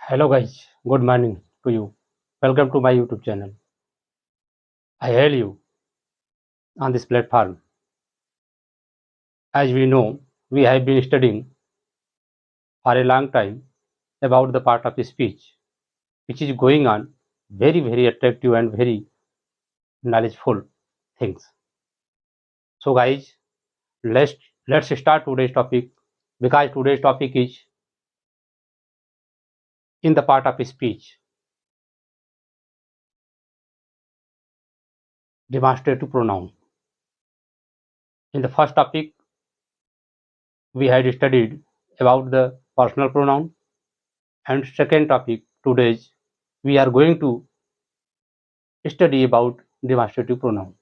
Hello guys, good morning to you. Welcome to my YouTube channel. I hail you on this platform. As we know, we have been studying for a long time about the part of speech which is going on very attractive and very knowledgeful things. So guys, let's let's start today's topic because today's topic is in the part of speech demonstrative pronoun. In the first topic we had studied about the personal pronoun, and second topic today's we are going to study about demonstrative pronoun.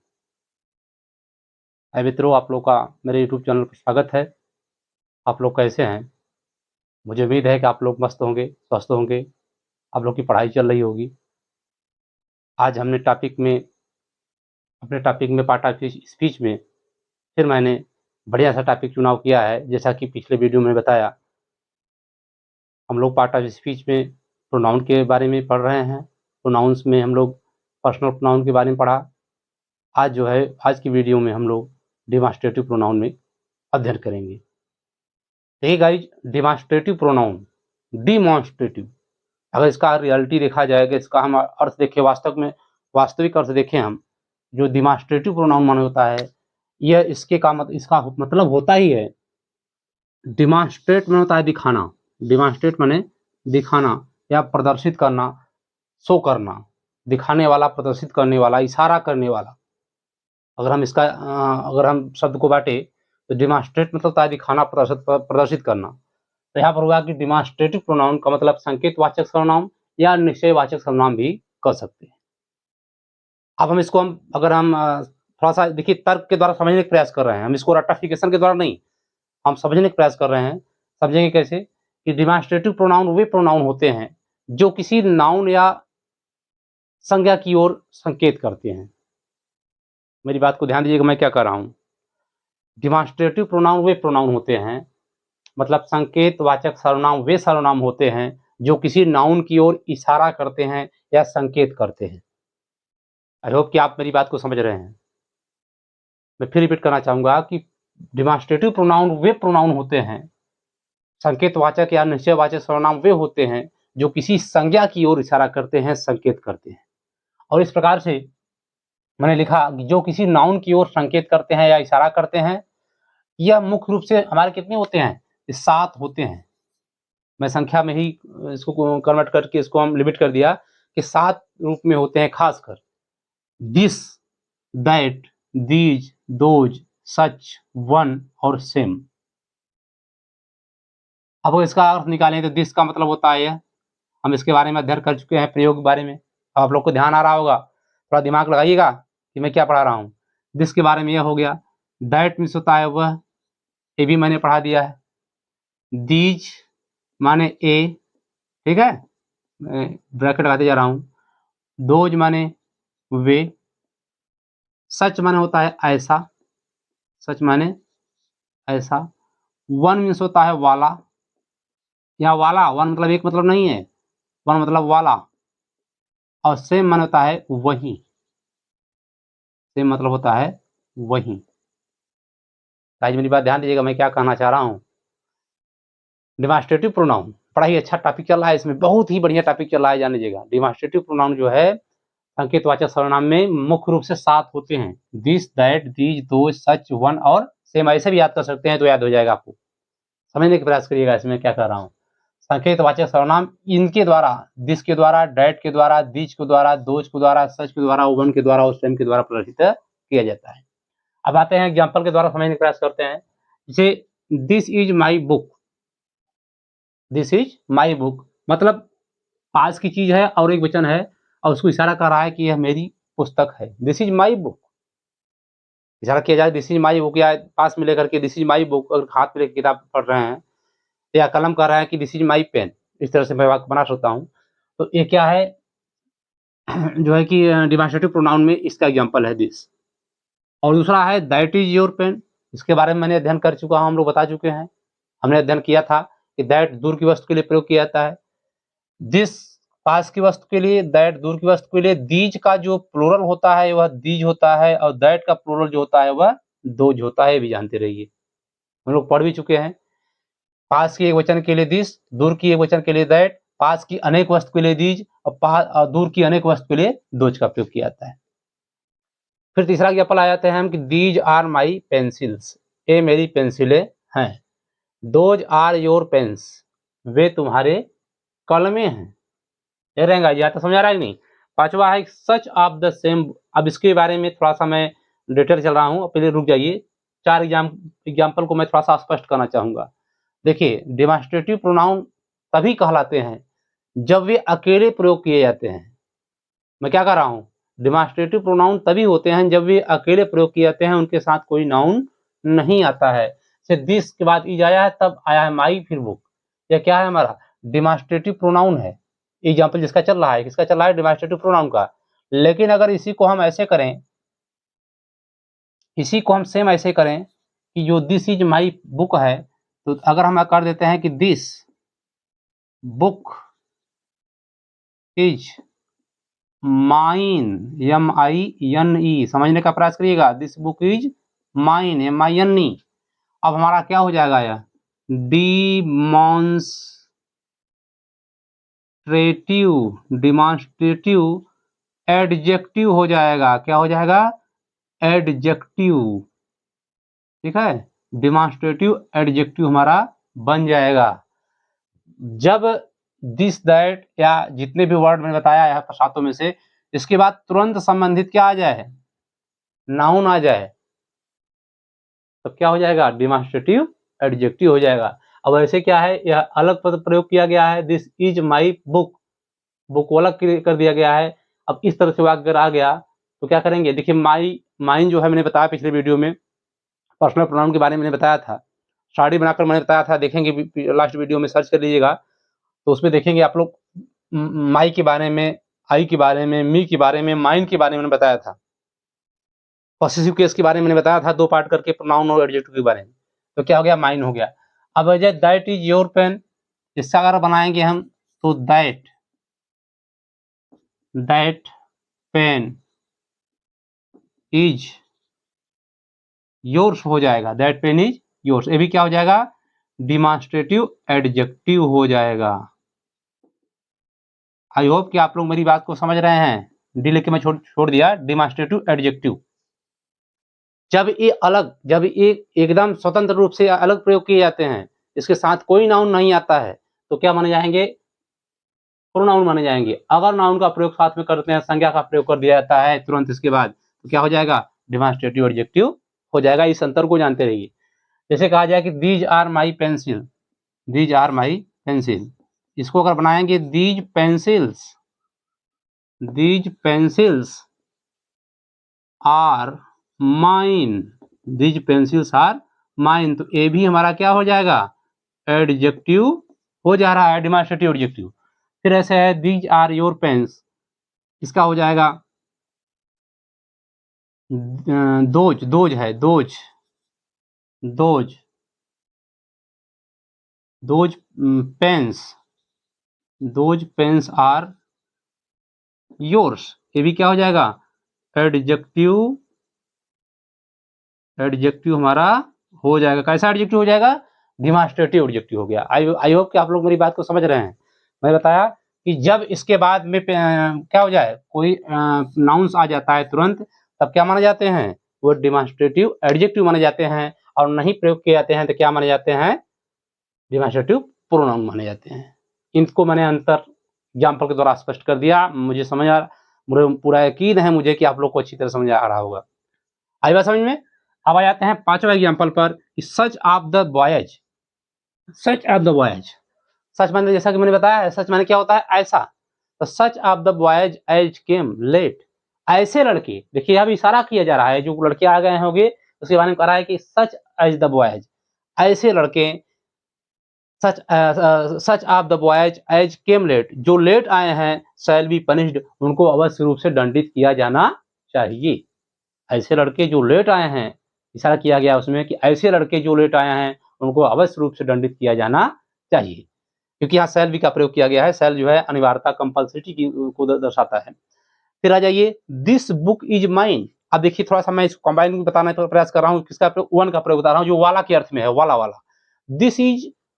मित्रों, आप लोग का मेरे YouTube channel पर स्वागत है। आप लोग कैसे हैं? मुझे उम्मीद है कि आप लोग मस्त होंगे, स्वस्थ होंगे, आप लोग की पढ़ाई चल रही होगी। आज हमने अपने टॉपिक में पार्ट ऑफ स्पीच में फिर मैंने बढ़िया सा टॉपिक चुनाव किया है। जैसा कि पिछले वीडियो में बताया, हम लोग पार्ट ऑफ स्पीच में प्रोनाउन के बारे में पढ़ रहे हैं। प्रोनाउंस में हम लोग पर्सनल प्रोनाउन के बारे में पढ़ा। आज की वीडियो में हम लोग डेमॉन्स्ट्रेटिव प्रोनाउन में अध्ययन करेंगे। देखिए गाइज, डेमॉन्स्ट्रेटिव प्रोनाउन, डिमॉन्स्ट्रेटिव, अगर इसका रियलिटी देखा जाएगा, इसका हम अर्थ देखें, वास्तविक अर्थ देखें हम, जो डेमॉन्स्ट्रेटिव प्रोनाउन माने होता है, यह इसका मतलब होता ही है, डिमॉन्स्ट्रेट में होता है दिखाना। डिमॉन्स्ट्रेट माने दिखाना या प्रदर्शित करना, शो करना, दिखाने वाला, प्रदर्शित करने वाला, इशारा करने वाला। अगर हम शब्द को बांटे तो डिमॉन्स्ट्रेट मतलब होता है दिखाना, प्रदर्शित करना। तो यहाँ पर होगा कि डिमॉन्स्ट्रेटिव प्रोनाउन का मतलब संकेतवाचक सर्वनाम या निश्चयवाचक सर्वनाम भी कर सकते हैं। अब अगर हम थोड़ा सा देखिए, तर्क के द्वारा समझने का प्रयास कर रहे हैं, हम इसको रट्टाफिकेशन के द्वारा नहीं, हम समझने का प्रयास कर रहे हैं। समझेंगे कैसे कि डिमॉन्स्ट्रेटिव प्रोनाउन वे प्रोनाउन होते हैं जो किसी नाउन या संज्ञा की ओर संकेत करते हैं। मेरी बात को ध्यान दीजिएगा, मैं क्या कर रहा हूं। डिमॉन्स्ट्रेटिव प्रोनाउन वे प्रोनाउन होते हैं, मतलब संकेतवाचक सर्वनाम वे सर्वनाम होते हैं जो किसी नाउन की ओर इशारा करते हैं या संकेत करते हैं। आई होप कि आप मेरी बात को समझ रहे हैं। मैं फिर रिपीट करना चाहूंगा कि डिमॉन्स्ट्रेटिव प्रोनाउन वे प्रोनाउन होते हैं, संकेतवाचक या निश्चयवाचक सर्वनाम वे होते हैं जो किसी संज्ञा की ओर इशारा करते हैं, संकेत करते हैं। और इस प्रकार से मैंने लिखा जो किसी नाउन की ओर संकेत करते हैं या इशारा करते हैं, यह मुख्य रूप से हमारे कितने होते हैं? 7 होते हैं। मैं संख्या में ही इसको कन्वर्ट करके इसको हम लिमिट कर दिया कि 7 रूप में होते हैं, खासकर this, that, these, those, such, one और सेम। अब इसका अर्थ निकालें तो दिस का मतलब होता है, हम इसके बारे में अध्ययन कर चुके हैं, प्रयोग के बारे में। अब आप लोग को ध्यान आ रहा होगा, थोड़ा दिमाग लगाइएगा कि मैं क्या पढ़ा रहा हूँ। दिस के बारे में यह हो गया। दैट मीन्स होता है वह, ये भी मैंने पढ़ा दिया है। दीज माने ए, ठीक है, मैं ब्रैकेट लगाते जा रहा हूँ। दोज माने वे। सच माने होता है ऐसा, सच माने ऐसा। वन मीन्स होता है वाला, या वाला, वन मतलब एक मतलब नहीं है, वन मतलब वाला। और सेम माने होता है वही, सेम मतलब होता है वही। गाइस मेरी बात ध्यान दीजिएगा, मैं क्या कहना चाह रहा हूँ। डेमॉन्स्ट्रेटिव प्रोनाउन बड़ा ही अच्छा टॉपिक चल रहा है, इसमें बहुत ही बढ़िया टॉपिक चल रहा है, जान लीजिएगा। डेमॉन्स्ट्रेटिव प्रोनाउन जो है संकेतवाचक सर्वनाम में मुख्य रूप से 7 होते हैं। This, that, these, those, such, one और सेम। ऐसे भी याद कर सकते हैं तो याद हो जाएगा आपको। समझने का प्रयास करिएगा इसमें क्या कर रहा हूँ। संकेतवाचक सर्वनाम इनके द्वारा, दिस के द्वारा, डैट के द्वारा, दीज के द्वारा, दोज के द्वारा, सच के द्वारा, वन के द्वारा और सेम के द्वारा प्रदर्शित किया जाता है। अब आते हैं एग्जाम्पल के द्वारा समझने का प्रयास करते हैं। जैसे this is my book, this is my book मतलब पास की चीज है और एक वचन है और उसको इशारा कर रहा है कि यह मेरी पुस्तक है। दिस इज माई बुक, इशारा किया जाए दिस इज माई बुक, या पास में लेकर के दिस इज माई बुक, और हाथ में लेकर किताब पढ़ रहे हैं या कलम कर रहे हैं कि दिस इज माई पेन, इस तरह से मैं वाक्य बना सकता हूँ। तो ये क्या है जो है कि डेमॉन्स्ट्रेटिव प्रोनाउन में इसका एग्जांपल है दिस। और दूसरा है दैट इज योर पेन, इसके बारे में मैंने अध्ययन कर चुका हूँ, हम लोग बता चुके हैं, हमने अध्ययन किया था कि दैट दूर की वस्तु के लिए प्रयोग किया जाता है। दिस पास की वस्तु के लिए, दैट दूर की वस्तु के लिए। दीज का जो प्लूरल होता है वह दीज होता है और दैट का प्लूरल जो होता है वह दोज होता है, ये भी जानते रहिए, हम लोग पढ़ भी चुके हैं। पास की एक वचन के लिए दिस, दूर की एक वचन के लिए दैट, पास की अनेक वस्तु के लिए दीज और दूर की अनेक वस्तु के लिए दोज का प्रयोग किया जाता है। फिर तीसरा एग्जाम्पल आ जाते हैं हम कि दीज आर माई पेंसिल्स, ये मेरी पेंसिलें हैं। दोज आर योर पेन्स, वे तुम्हारे कलमें हैं। ये रहेगा, या तो समझ आ रहा है नहीं। पांचवा है सच ऑफ द सेम। अब इसके बारे में थोड़ा सा मैं डिटेल चल रहा हूँ, पहले रुक जाइए। चार एग्जाम्पल को मैं थोड़ा सा स्पष्ट करना चाहूंगा। देखिए, डिमॉन्स्ट्रेटिव प्रोनाउन तभी कहलाते हैं जब वे अकेले प्रयोग किए जाते हैं। मैं क्या कह रहा हूँ, डिमॉन्स्ट्रेटिव प्रोनाउन तभी होते हैं जब वे अकेले प्रयोग किए जाते हैं, उनके साथ कोई नाउन नहीं आता है। से दिस के बाद इज आया है, तब आया है माई, फिर बुक। यह क्या है, हमारा डिमॉन्स्ट्रेटिव प्रोनाउन है। एग्जाम्पल जिसका चल रहा है, किसका चल रहा है, डिमॉन्स्ट्रेटिव प्रोनाउन का। लेकिन अगर इसी को हम ऐसे करें, इसी को हम सेम ऐसे करें कि जो दिस इज माई बुक है, तो अगर हम कर देते हैं कि this book is mine, MINE, समझने का प्रयास करिएगा। This book is mine, MINE। अब हमारा क्या हो जाएगा, यह डिमॉन्स्ट्रेटिव एडजेक्टिव हो जाएगा। क्या हो जाएगा, एडजेक्टिव। ठीक है, डिमॉन्स्ट्रेटिव एडजेक्टिव हमारा बन जाएगा जब दिस दैट या जितने भी वर्ड मैंने बताया है सातों में से, इसके बाद तुरंत संबंधित क्या आ जाए, नाउन आ जाए, तो क्या हो जाएगा, डिमॉन्स्ट्रेटिव एडजेक्टिव हो जाएगा। अब ऐसे क्या है, यह अलग पद प्रयोग किया गया है, this is my book, book को अलग कर दिया गया है। अब इस तरह से वाक्य अगर आ गया तो क्या करेंगे, देखिए माइन जो है मैंने बताया पिछले वीडियो में, पर्सनल प्रोनाउन के बारे में मैंने बताया था, स्टडी बनाकर मैंने बताया था, देखेंगे लास्ट वीडियो में सर्च कर लीजिएगा, तो उसमें देखेंगे आप लोग माई के बारे में, आई के बारे में, मी के बारे में, माइन के बारे में मैंने बताया था। पॉसेसिव केस के बारे में मैंने बताया था, 2 पार्ट करके, प्रोनाउन और एडजेक्टिव के बारे में। तो क्या हो गया, माइन हो गया। अब Ajay that is your pen, इसका अगर बनाएंगे हम तो दैट पेन इज योर्स हो जाएगा, दैट पेन इज योर्स। ये भी क्या हो जाएगा, डिमॉन्स्ट्रेटिव एडजेक्टिव हो जाएगा। आई होप कि आप लोग मेरी बात को समझ रहे हैं। डी लेके मैं छोड़ दिया, डिमॉन्स्ट्रेटिव एडजेक्टिव। जब ये एकदम स्वतंत्र रूप से अलग प्रयोग किए जाते हैं, इसके साथ कोई नाउन नहीं आता है, तो क्या माने जाएंगे, प्रोनाउन माने जाएंगे। अगर नाउन का प्रयोग साथ में करते हैं, संज्ञा का प्रयोग कर दिया जाता है तुरंत इसके बाद, तो क्या हो जाएगा, डिमॉन्स्ट्रेटिव एडजेक्टिव हो जाएगा। इस अंतर को जानते रहिए। जैसे कहा जाए कि these are my pencil, these are my pencil, इसको अगर बनाएंगे these pencils are mine, these pencils are mine, तो ये भी हमारा क्या हो जाएगा, एडजेक्टिव हो जा रहा है, डिमॉन्स्ट्रेटिव एडजेक्टिव। फिर ऐसे है दीज आर योर पेन्स, इसका हो जाएगा दोज है, दोज पेन्स आर योर्स, ये भी क्या हो जाएगा, एडजेक्टिव हमारा हो जाएगा। कैसा एडजेक्टिव हो जाएगा, डिमॉन्स्ट्रेटिव एडजेक्टिव हो गया। आई होप कि आप लोग मेरी बात को समझ रहे हैं। मैंने बताया कि जब इसके बाद में क्या हो जाए, कोई नाउंस आ जाता है तुरंत, तब क्या माने जाते हैं, वो डिमॉन्स्ट्रेटिव एडजेक्टिव माने जाते हैं, और नहीं प्रयोग किए जाते हैं तो क्या माने जाते हैं, डिमॉन्स्ट्रेटिव प्रोनाउन माने जाते हैं। इनको मैंने अंतर एग्जाम्पल के द्वारा स्पष्ट कर दिया। मुझे पूरा यकीन है मुझे कि आप लोग को अच्छी तरह समझ आ रहा होगा। आई बात समझ में। अब आ जाते हैं 5वां एग्जाम्पल पर, such of the boys. Such of the boys, such माने जैसा कि मैंने बताया है, सच माने क्या होता है, ऐसा। तो such of the boys as came late, ऐसे लड़के, देखिए अब इशारा किया जा रहा है, जो लड़के आ गए होंगे उसके बारे में कह रहा है कि सच एज द बॉयज, ऐसे लड़के, such of the boys as came late, जो लेट आए हैं, शैल बी पनिश्ड, उनको अवश्य रूप से दंडित किया जाना चाहिए। ऐसे लड़के जो लेट आए हैं, इशारा किया गया उसमें कि ऐसे लड़के जो लेट आए हैं उनको अवश्य रूप से दंडित किया जाना चाहिए। क्योंकि यहाँ शैल बी का प्रयोग किया गया है। शैल जो है अनिवार्यता, कंपल्सिटी को दर्शाता है। फिर आ जाइए, दिस बुक इज माइन। अब देखिए थोड़ा सा मैं इसको कंबाइन बताने का प्रयास कर रहा हूँ। किसका प्रयोग? वन का प्रयोग बता रहा हूँ, जो वाला के अर्थ में है, वाला वाला।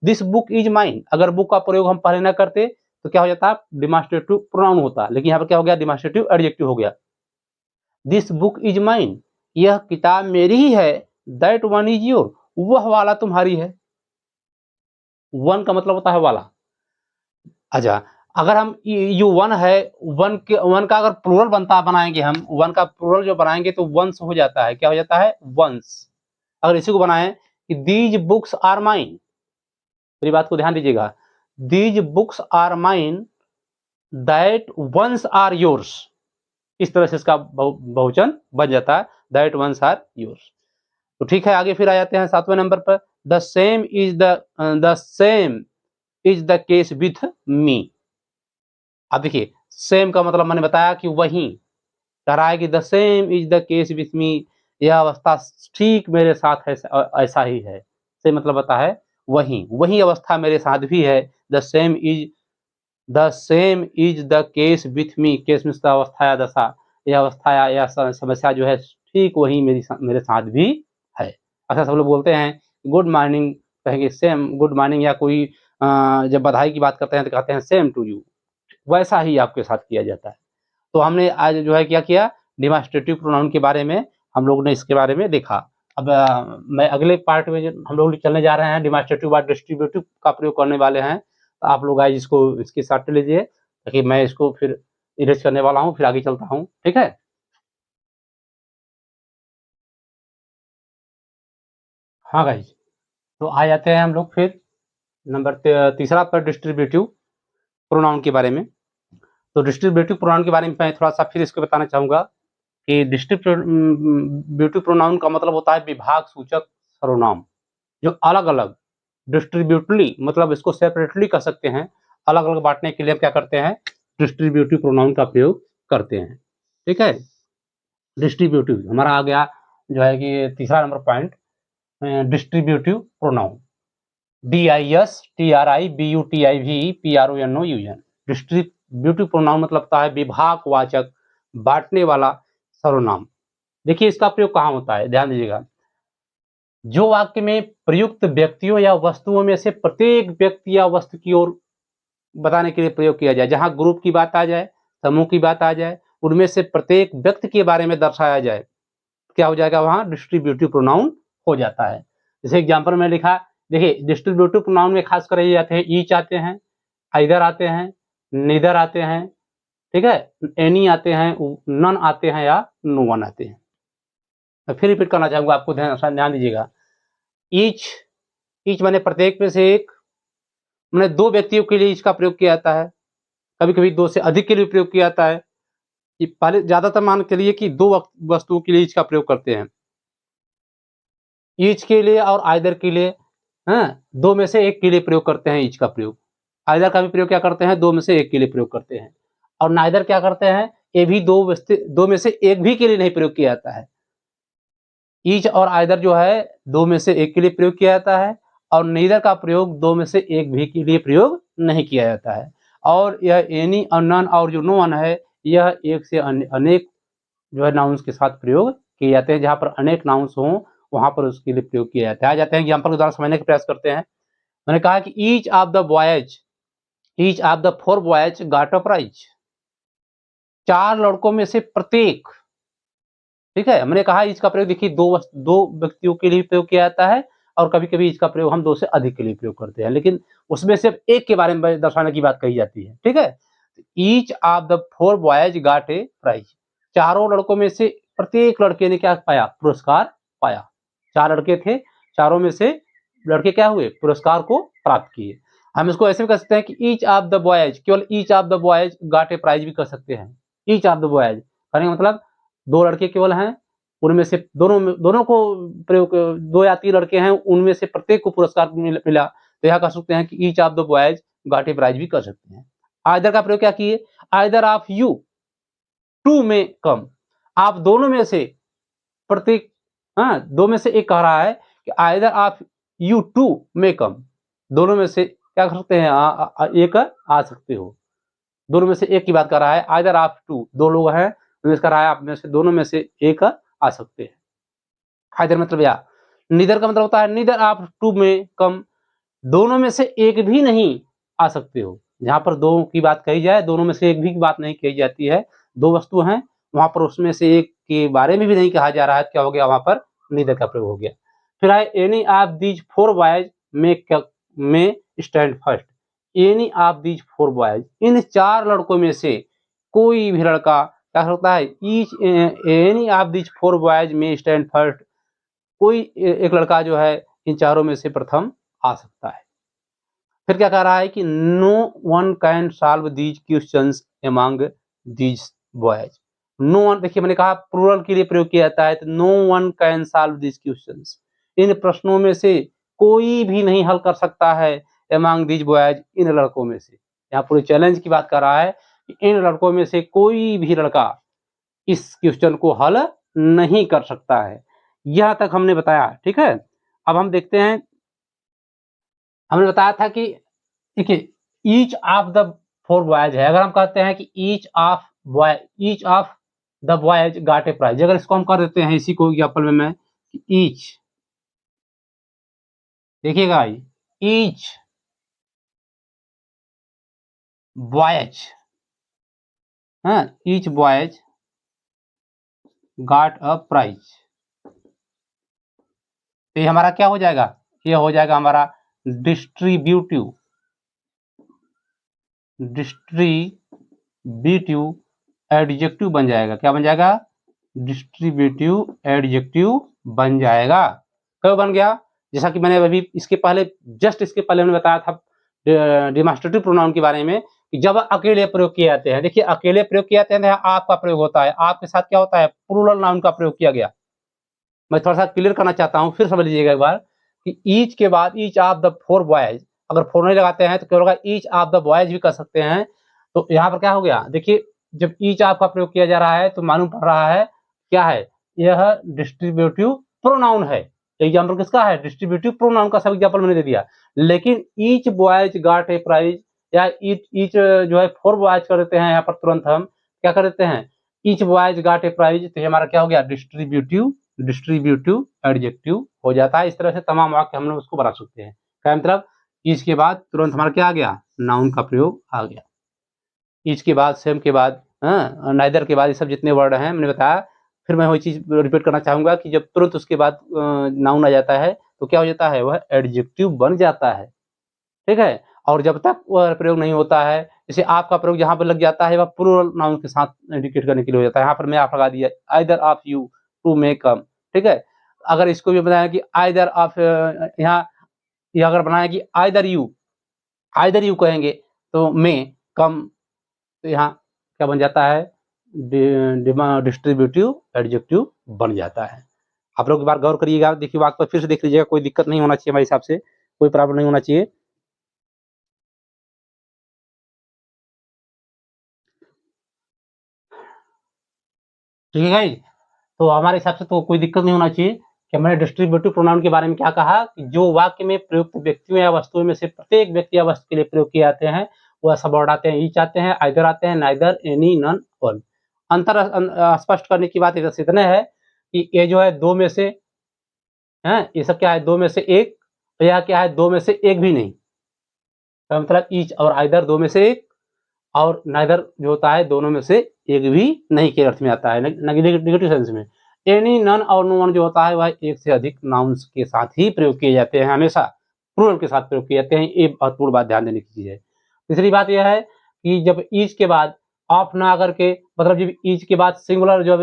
दिस बुक इज माइन, अगर बुक का प्रयोग हम पहले ना करते तो क्या हो जाता है? डिमॉन्स्ट्रेटिव प्रोनाउन होता, लेकिन यहाँ पर क्या हो गया? डिमॉन्स्ट्रेटिव एडजेक्टिव हो गया। दिस बुक इज माइन, यह किताब मेरी ही है। दैट वन इज योर, वह वाला तुम्हारी है। वन का मतलब होता है वाला। अच्छा, अगर हम जो वन है, वन का अगर प्लूरल बनाएंगे हम, वन का प्लूरल जो बनाएंगे तो वंस हो जाता है। क्या हो जाता है? वंस। अगर इसी को बनाएं कि दीज बुक्स आर माइन, मेरी बात को ध्यान दीजिएगा, these books are mine that ones are yours, इस तरह से इसका बहुवचन बन जाता है, दैट वंस आर योर्स। तो ठीक है, आगे फिर आ जाते हैं 7वें नंबर पर। The same is the case with me. अब देखिए, सेम का मतलब मैंने बताया कि वही, कह रहा है कि the same is the case with me, यह अवस्था ठीक मेरे साथ है, ऐसा ही है। से मतलब बता है वही अवस्था मेरे साथ भी है। The same is the case with me, case means अवस्था या दशा, यह अवस्था या समस्या जो है ठीक वही मेरे साथ भी है। अच्छा, सब लोग बोलते हैं गुड मॉर्निंग, कहेंगे सेम गुड मॉर्निंग, या कोई जब बधाई की बात करते हैं तो कहते हैं सेम टू यू, वैसा ही आपके साथ किया जाता है। तो हमने आज जो है क्या किया? डिमॉन्स्ट्रेटिव प्रोनाउन के बारे में हम लोग ने इसके बारे में देखा। अब मैं अगले पार्ट में हम लोग चलने जा रहे हैं, डिमॉन्स्ट्रेटिव बाद डिस्ट्रीब्यूटिव का प्रयोग करने वाले हैं। तो आप लोग आज इसको इसके साथ लीजिए, ताकि मैं इसको फिर इरेज करने वाला हूँ, फिर आगे चलता हूँ। ठीक है? हाँ गाइज, तो आ जाते हैं हम लोग फिर नंबर तीसरा पर, डिस्ट्रीब्यूटिव प्रोनाउन के बारे में। तो डिस्ट्रीब्यूटिव प्रोनाउन के बारे में मैं थोड़ा सा फिर इसको बताना चाहूँगा कि डिस्ट्रीब्यूटिव प्रोनाउन का मतलब होता है विभाग सूचक सर्वनाम, जो अलग-अलग डिस्ट्रीब्यूटली, मतलब इसको सेपरेटली कह सकते हैं, अलग-अलग बाँटने के लिए हम क्या करते हैं? डिस्ट्रीब्यूटिव प्रोनाउन का प्रयोग करते हैं। ठीक है? डिस्ट्रीब्यूटिव हमारा आ गया जो है कि तीसरा number point, distributive pronoun, DISTRIBUTIVPRONOUN। Distributive pronoun मतलब होता है विभागवाचक, बाँटने वाला सर्वनाम। देखिए इसका प्रयोग कहाँ होता है? ध्यान दीजिएगा। जो वाक्य में प्रयुक्त व्यक्तियों या वस्तुओं में से प्रत्येक व्यक्ति या वस्तु की ओर बताने के लिए प्रयोग किया जाए, जहाँ ग्रुप की बात आ जाए, समूह की बात आ जाए, उनमें से प्रत्येक व्यक्ति के बारे में दर्शाया जाए, क्या हो जाएगा? वहाँ डिस्ट्रीब्यूटिव प्रोनाउन हो जाता है। जैसे एग्जाम्पल में लिखा, देखिए डिस्ट्रीब्यूटिव प्रोनाउन में खास कर ये आते हैं, ईच आते हैं, आइदर आते हैं, नीदर आते हैं, ठीक है, एनी आते हैं, नन आते हैं, या नो वन आते हैं। मैं फिर रिपीट करना चाहूंगा, आपको ध्यान दीजिएगा। ईच, ईच माने प्रत्येक में से एक, मैंने दो व्यक्तियों के लिए ईच का प्रयोग किया जाता है, कभी कभी दो से अधिक के लिए प्रयोग किया जाता है। कि पहले ज्यादातर मान के लिए कि दो वस्तुओं के लिए ईच का प्रयोग करते हैं, ईच के लिए और आइदर के लिए, हाँ, दो में से एक के लिए प्रयोग करते हैं ईच का प्रयोग। आइदर का भी प्रयोग क्या करते हैं? दो में से एक के लिए प्रयोग करते हैं। और नाइदर क्या करते हैं? ये भी दो में से एक भी के लिए नहीं प्रयोग किया जाता है। ईच और आइदर जो है दो में से एक के लिए प्रयोग किया जाता है, और नीदर का प्रयोग दो में से एक भी के लिए प्रयोग नहीं किया जाता है। और यह एनी और नन और जो नो वन है, यह एक से अनेक जो है नाउन्स के साथ प्रयोग किए जाते हैं। जहाँ पर अनेक नाउन्स हों वहाँ पर उसके लिए प्रयोग किया जाता है। आ जाते हैं एग्जाम्पल के द्वारा समझने का प्रयास करते हैं। मैंने कहा कि each of the four boys got a prize, चार लड़कों में से प्रत्येक, ठीक है, हमने कहा इसका प्रयोग देखिए दो व्यक्तियों के लिए प्रयोग किया जाता है, और कभी कभी इसका प्रयोग हम दो से अधिक के लिए प्रयोग करते हैं, लेकिन उसमें सिर्फ एक के बारे में दर्शाने की बात कही जाती है। ठीक है, each of the four boys got a prize, चारों लड़कों में से प्रत्येक लड़के ने क्या पाया? पुरस्कार पाया। चार लड़के थे, चारों में से लड़के क्या हुए? पुरस्कार को प्राप्त किए। हम इसको ऐसे भी कर सकते हैं कि ईच ऑफ द बॉयज, केवल each of the boys got a prize भी कर सकते हैं। ईच ऑफ द बॉयज कहने का मतलब दो लड़के केवल हैं, उनमें से दोनों को प्रयोग, दो या तीन लड़के हैं, उनमें से प्रत्येक को पुरस्कार मिला, तो यह कह सकते हैं कि each of the boys got a prize भी कर सकते हैं। आइदर का प्रयोग क्या किए? आइदर ऑफ यू टू में कम, आप दोनों में से प्रत्येक, हाँ, दो में से एक कह रहा है कि आइदर ऑफ यू टू में कम, दोनों में से क्या कर सकते हैं, एक आ सकते हो। दोनों में से एक की बात कर रहा है, आइदर ऑफ टू, दो लोग हैं तो कह रहा है आप में से दोनों में से एक आ सकते हैं। आइदर मतलब या नीदर का मतलब होता है नीदर ऑफ टू में कम, दोनों में से एक भी नहीं आ सकते हो। जहाँ पर दो की बात कही जाए, दोनों में से एक भी की बात नहीं कही जाती है। दो वस्तु हैं, वहाँ पर उसमें से एक के बारे में भी नहीं कहा जा रहा है, क्या हो गया वहाँ पर नीदर का प्रयोग हो गया। फिर आए any of these four boys में stand first. Any of these four boys, इन चार लड़कों में से कोई भी लड़का क्या कर सकता है, each any of these four boys में स्टैंड फर्स्ट, कोई एक लड़का जो है इन चारों में से प्रथम आ सकता है। फिर क्या कह रहा है कि no one can solve these questions among these boys. No one, देखिए मैंने कहा प्लूरल के लिए प्रयोग किया जाता है, तो no one can solve these questions, इन प्रश्नों में से कोई भी नहीं हल कर सकता है अमंग दीज बॉयज, इन लड़कों में से। यहाँ पूरे चैलेंज की बात कर रहा है कि इन लड़कों में से कोई भी लड़का इस क्वेश्चन को हल नहीं कर सकता है। यहाँ तक हमने बताया, ठीक है। अब हम देखते हैं, हमने बताया था कि देखिए each of the four boys है, अगर हम कहते हैं कि each of the boys got a prize, अगर इसको हम कर देते हैं इसी को एग्जाम्पल में मैं ईच, देखिएगा ईच बॉयज, हाँ each boys got a prize, तो ये हमारा क्या हो जाएगा, ये हो जाएगा हमारा डिस्ट्रीब्यूटिव एडजेक्टिव बन जाएगा। क्या बन जाएगा, डिस्ट्रीब्यूटिव एडजेक्टिव बन जाएगा। कब बन गया, जैसा कि मैंने अभी इसके पहले इसके पहले मैंने बताया था डिमॉन्स्ट्रेटिव प्रोनाउन के बारे में कि जब अकेले प्रयोग किए जाते हैं, देखिए अकेले प्रयोग किए जाते हैं तो आपका प्रयोग होता है, आपके साथ क्या होता है, प्लूरल नाउन का प्रयोग किया गया। मैं थोड़ा सा क्लियर करना चाहता हूँ, फिर समझ लीजिएगा एक बार कि ईच के बाद each of the four boys, अगर फोर नहीं लगाते हैं तो क्या होगा, ईच ऑफ द बॉयज भी कर सकते हैं। तो यहाँ पर क्या हो गया, देखिए जब ईच ऑफ का प्रयोग किया जा रहा है तो मालूम पड़ रहा है क्या है, यह डिस्ट्रीब्यूटिव प्रोनाउन है। एग्जाम्पल किसका है, डिस्ट्रीब्यूटिव प्रोनाउन का सब एग्जाम्पल मैंने दे दिया। लेकिन each boys got a prize या ईच जो है फोर बॉयज कर देते हैं, यहाँ पर तुरंत हम क्या कर देते हैं, each boys got a prize, तो हमारा क्या हो गया, डिस्ट्रीब्यूटिव एडजेक्टिव हो जाता है। इस तरह से तमाम वाक्य हम लोग उसको बना सकते हैं। क्या मतलब, ईच के बाद तुरंत हमारा क्या आ गया, नाउन का प्रयोग आ गया। ईच के बाद, सेम के बाद, नाइदर के बाद, ये सब जितने वर्ड हैं मैंने बताया। फिर मैं वही चीज रिपीट करना चाहूंगा कि जब तुरंत उसके बाद नाउन आ जाता है तो क्या हो जाता है, वह एडजेक्टिव बन जाता है, ठीक है। और जब तक वह प्रयोग नहीं होता है, जैसे आपका प्रयोग जहां पर लग जाता है वह प्लूरल नाउन के साथ इंडिकेट करने के लिए हो जाता है। यहाँ पर मैं आप लगा दिया, आइदर ऑफ यू टू मे कम, ठीक है। अगर इसको भी बनाया कि आइदर ऑफ, यहाँ यह अगर बनाया कि आइदर यू कहेंगे तो मे कम, तो यहाँ क्या बन जाता है, डिस्ट्रीब्यूटिव एडजेक्टिव बन जाता है। आप लोग एक बार गौर करिएगा, देखिए वाक्य पर फिर से देख लीजिएगा, कोई दिक्कत नहीं होना चाहिए हमारे हिसाब से, कोई प्रॉब्लम नहीं होना चाहिए। ठीक है गाइस, तो हमारे हिसाब से तो कोई दिक्कत नहीं होना चाहिए कि हमने डिस्ट्रीब्यूटिव प्रोनाउन के बारे में क्या कहा कि जो वाक्य में प्रयुक्त व्यक्तियों या वस्तुओं में से प्रत्येक व्यक्ति या वस्तु के लिए प्रयोग किए जाते हैं वह सब वर्ड आते हैं, ईच आते हैं, आइदर आते हैं, नाइदर, एनी, नन, वन। अंतर स्पष्ट करने की बात बस इतने है कि ये जो है दो में से है, ये सब क्या है, दो में से एक, यह क्या है, दो में से एक भी नहीं। तो मतलब ईच और आइदर दो में से एक, और नाइदर जो होता है दोनों में से एक भी नहीं के अर्थ में आता है, नेगेटिव सेंस में। एनी, नन और नो वन जो होता है वह एक से अधिक नाउन्स के साथ ही प्रयोग किए जाते हैं, हमेशा प्लूरल के साथ प्रयोग किए जाते हैं। ये महत्वपूर्ण बात ध्यान देने की चीज है। तीसरी बात यह है कि जब ईच के बाद ऑफ ना करके, मतलब जब ईच के बाद सिंगुलर जब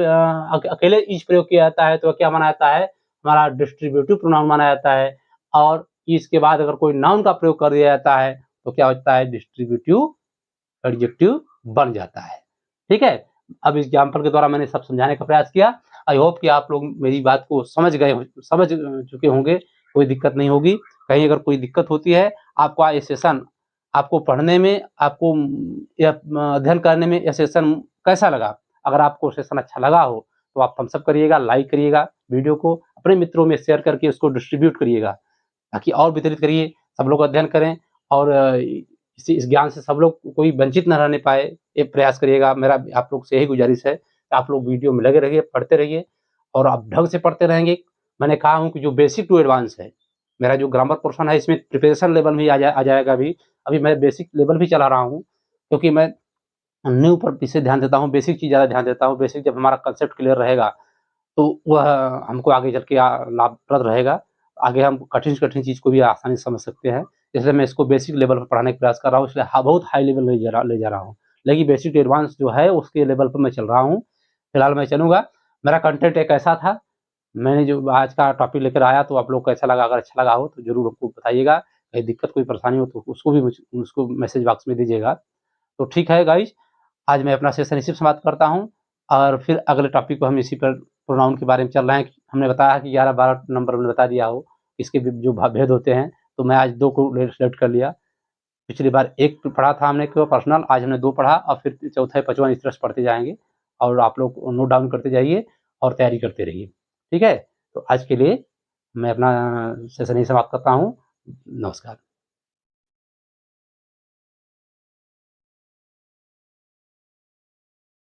अकेले ईच प्रयोग किया जाता है तो क्या माना जाता है, हमारा डिस्ट्रीब्यूटिव प्रोनाउन माना जाता है। और ईच के बाद अगर कोई नाउन का प्रयोग कर दिया जाता है तो क्या होता है, डिस्ट्रीब्यूटिव एडजेक्टिव बन जाता है, ठीक है। अब एग्जाम्पल के द्वारा मैंने सब समझाने का प्रयास किया। आई होप कि आप लोग मेरी बात को समझ चुके होंगे, कोई दिक्कत नहीं होगी। कहीं अगर कोई दिक्कत होती है, आपको ये सेशन, आपको पढ़ने में, आपको या अध्ययन करने में यह सेशन कैसा लगा, अगर आपको सेशन अच्छा लगा हो तो आप थम्स अप करिएगा, लाइक करिएगा, वीडियो को अपने मित्रों में शेयर करके उसको डिस्ट्रीब्यूट करिएगा ताकि और वितरित करिए, सब लोग अध्ययन करें और इस ज्ञान से सब लोग कोई वंचित न रहने पाए, ये प्रयास करिएगा। मेरा आप लोग से यही गुजारिश है कि आप लोग वीडियो में लगे रहिए, पढ़ते रहिए और आप ढंग से पढ़ते रहेंगे। मैंने कहा हूँ कि जो बेसिक टू एडवांस है, मेरा जो ग्रामर पोर्शन है इसमें प्रिपरेशन लेवल भी आ जाएगा अभी। अभी मैं बेसिक लेवल भी चला रहा हूँ, क्योंकि मैं न्यू पर विशेष ध्यान देता हूँ, बेसिक चीज़ ज़्यादा ध्यान देता हूँ। बेसिक जब हमारा कांसेप्ट क्लियर रहेगा, तो वह हमको आगे चल के लाभप्रद रहेगा। आगे हम कठिन से कठिन चीज़ को भी आसानी से समझ सकते हैं। इसलिए मैं इसको बेसिक लेवल पर पढ़ाने का प्रयास कर रहा हूँ, इसलिए बहुत हाई लेवल ले जा रहा हूँ। लेकिन बेसिक टू एडवांस जो है उसके लेवल पर मैं चल रहा हूँ। फिलहाल मैं चलूँगा। मेरा कंटेंट एक ऐसा था, मैंने जो आज का टॉपिक लेकर आया, तो आप लोग को कैसा लगा? अगर अच्छा लगा हो तो ज़रूर हमको बताइएगा। कहीं दिक्कत कोई परेशानी हो तो उसको भी उसको मैसेज बॉक्स में दीजिएगा। तो ठीक है गाइज़, आज मैं अपना सेशन इसी पे समाप्त करता हूँ और फिर अगले टॉपिक को हम इसी पर प्रोनाउन के बारे में चल रहे हैं। हमने बताया कि 11-12 नंबर में बता दिया हो, इसके भी जो भेद होते हैं, तो मैं आज 2 को सेलेक्ट कर लिया। पिछली बार 1 पढ़ा था हमने केवल पर्सनल, आज हमने 2 पढ़ा और फिर चौथा, 5वां इस तरह से पढ़ते जाएँगे और आप लोग नोट डाउन करते जाइए और तैयारी करते रहिए। ठीक है? तो आज के लिए मैं अपना सेशन यहीं समाप्त करता हूँ। नमस्कार।